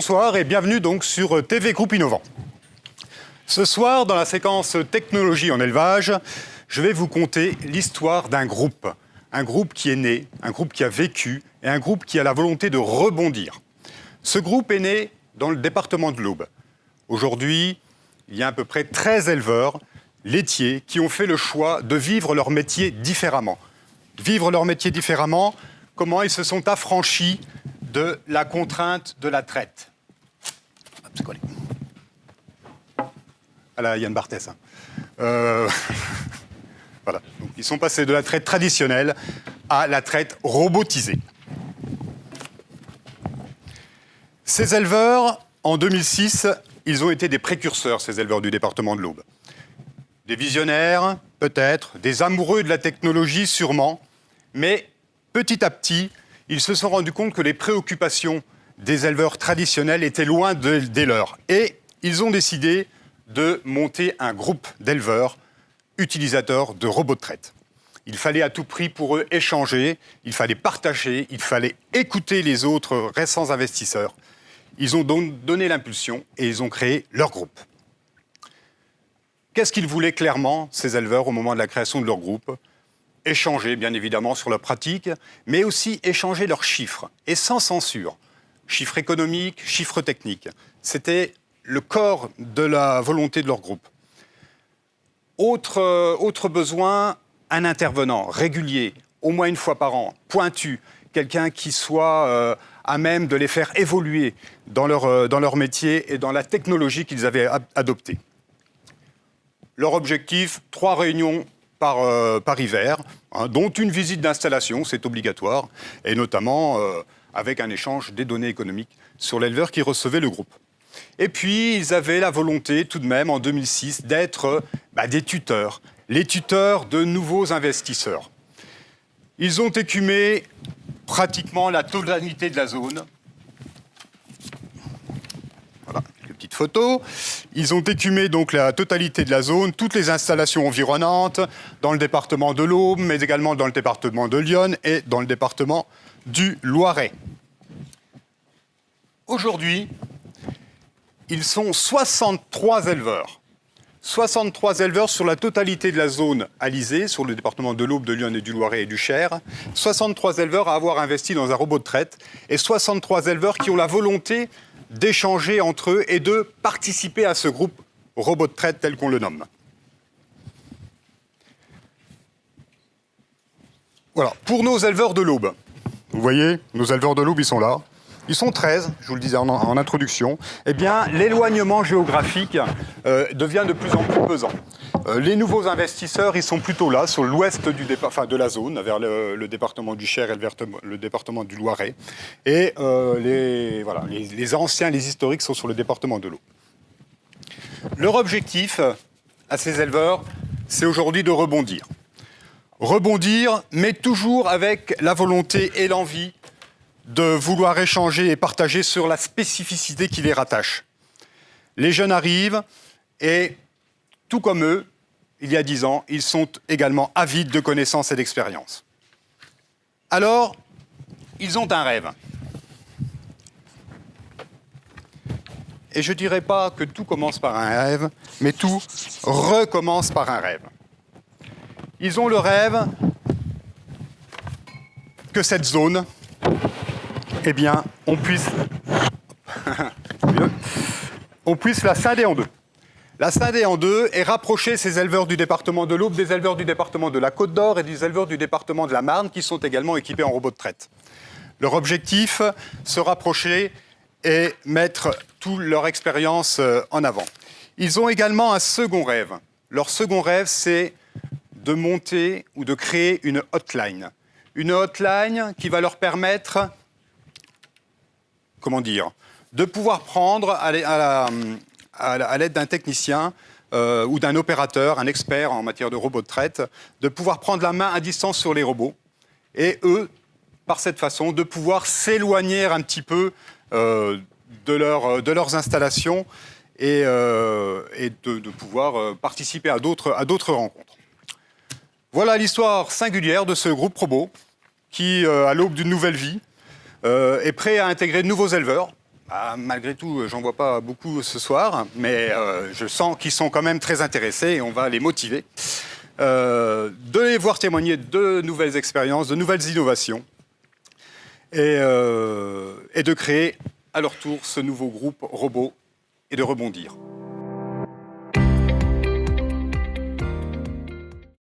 Bonsoir et bienvenue donc sur TV Groupe Innovant. Ce soir, dans la séquence Technologie en élevage, je vais vous conter l'histoire d'un groupe. Un groupe qui est né, un groupe qui a vécu et un groupe qui a la volonté de rebondir. Ce groupe est né dans le département de l'Aube. Aujourd'hui, il y a à peu près 13 éleveurs laitiers qui ont fait le choix de vivre leur métier différemment. Vivre leur métier différemment, comment ils se sont affranchis de la contrainte de la traite. C'est collé. Ah là, Yann Barthès. Voilà. Donc, ils sont passés de la traite traditionnelle à la traite robotisée. Ces éleveurs, en 2006, ils ont été des précurseurs, ces éleveurs du département de l'Aube. Des visionnaires, peut-être, des amoureux de la technologie, sûrement, mais petit à petit, ils se sont rendus compte que les préoccupations des éleveurs traditionnels étaient loin des leurs. Et ils ont décidé de monter un groupe d'éleveurs utilisateurs de robots de traite. Il fallait à tout prix pour eux échanger, il fallait partager, il fallait écouter les autres récents investisseurs. Ils ont donc donné l'impulsion et ils ont créé leur groupe. Qu'est-ce qu'ils voulaient clairement, ces éleveurs, au moment de la création de leur groupe ? Échanger, bien évidemment, sur leurs pratiques, mais aussi échanger leurs chiffres, et sans censure. Chiffres économiques, chiffres techniques. C'était le corps de la volonté de leur groupe. Autre besoin, un intervenant régulier, au moins une fois par an, pointu, quelqu'un qui soit à même de les faire évoluer dans leur métier et dans la technologie qu'ils avaient adoptée. Leur objectif, 3 réunions par hiver, dont une visite d'installation, c'est obligatoire, et notamment avec un échange des données économiques sur l'éleveur qui recevait le groupe. Et puis, ils avaient la volonté, tout de même, en 2006, d'être des tuteurs, les tuteurs de nouveaux investisseurs. Ils ont écumé pratiquement la totalité de la zone. Voilà, quelques petites photos. Ils ont écumé donc la totalité de la zone, toutes les installations environnantes, dans le département de l'Aube, mais également dans le département de l'Yonne et dans le département du Loiret. Aujourd'hui, ils sont 63 éleveurs. 63 éleveurs sur la totalité de la zone alizée, sur le département de l'Aube, de l'Yonne et du Loiret et du Cher. 63 éleveurs à avoir investi dans un robot de traite et 63 éleveurs qui ont la volonté d'échanger entre eux et de participer à ce groupe robot de traite tel qu'on le nomme. Voilà, pour nos éleveurs de l'Aube, vous voyez, nos éleveurs de l'Aube, ils sont là. Ils sont 13, je vous le disais en introduction. Eh bien, l'éloignement géographique devient de plus en plus pesant. Les nouveaux investisseurs, ils sont plutôt là, sur l'ouest de la zone, vers le département du Cher et le département du Loiret. Et les anciens, les historiques, sont sur le département de l'Aube. Leur objectif à ces éleveurs, c'est aujourd'hui de rebondir. Rebondir, mais toujours avec la volonté et l'envie de vouloir échanger et partager sur la spécificité qui les rattache. Les jeunes arrivent et, tout comme eux, il y a 10 ans, ils sont également avides de connaissances et d'expériences. Alors, ils ont un rêve. Et je ne dirais pas que tout commence par un rêve, mais tout recommence par un rêve. Ils ont le rêve que cette zone, eh bien, on puisse la scinder en deux. La scinder en deux et rapprocher ces éleveurs du département de l'Aube des éleveurs du département de la Côte d'Or et des éleveurs du département de la Marne qui sont également équipés en robots de traite. Leur objectif, se rapprocher et mettre toute leur expérience en avant. Ils ont également un second rêve. Leur second rêve, c'est de monter ou de créer une hotline. Une hotline qui va leur permettre de pouvoir prendre à l'aide d'un technicien ou d'un opérateur, un expert en matière de robots de traite, de pouvoir prendre la main à distance sur les robots et eux, par cette façon, de pouvoir s'éloigner un petit peu de leurs installations et de pouvoir participer à d'autres rencontres. Voilà l'histoire singulière de ce groupe Probo qui, à l'aube d'une nouvelle vie, est prêt à intégrer de nouveaux éleveurs Ah, malgré tout, j'en vois pas beaucoup ce soir, mais je sens qu'ils sont quand même très intéressés et on va les motiver. De les voir témoigner de nouvelles expériences, de nouvelles innovations et de créer à leur tour ce nouveau groupe robot et de rebondir.